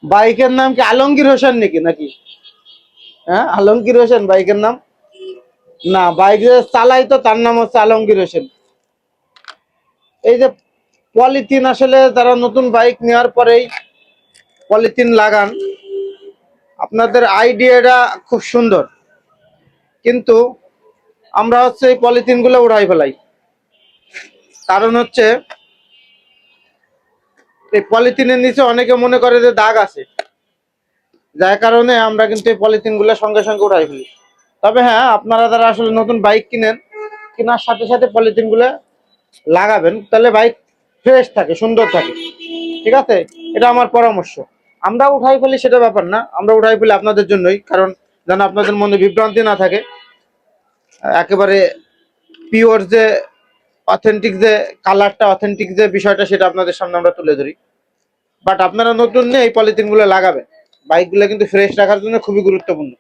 বাইকের নাম কি আলমগীর হোসেন নাকি? হ্যাঁ, আলমগীর হোসেন বাইকের নাম? না, বাইক যে চালাই তো তার নাম হচ্ছে আলমগীর হোসেন। এই যে পলিথিন, আসলে যারা নতুন বাইক নেওয়ার পরেই পলিথিন লাগান, আপনাদের আইডিয়াটা খুব সুন্দর, কিন্তু আমরা হচ্ছে এই পলিথিন গুলো উড়াই ফেলাই। কারণ হচ্ছে এই পলিথিনের নিচে অনেকে মনে করে যে দাগ আছে, যার কারণে আমরা কিন্তু এই পলিথিন গুলো সঙ্গে সঙ্গে উড়াই ফেলি। তবে হ্যাঁ, আপনারা যারা আসলে নতুন বাইক কিনেন, কেনার সাথে সাথে পলিথিন গুলো লাগাবেন, তাহলে বাইক ফ্রেশ থাকে, সুন্দর থাকে। ঠিক আছে, এটা আমার পরামর্শ। আমরা উঠাই ফেলি সেটা ব্যাপার না, আমরা উঠাই ফেলি আপনাদের জন্যই, কারণ যেন আপনাদের মনে বিভ্রান্তি না থাকে। একেবারে পিওর যে অথেন্টিক যে কালারটা, অথেন্টিক যে বিষয়টা, সেটা আপনাদের সামনে আমরা তুলে ধরি। বাট আপনারা নতুন নিয়ে এই পলিথিন গুলো লাগাবেন, বাইক গুলো কিন্তু ফ্রেশ রাখার জন্য খুবই গুরুত্বপূর্ণ।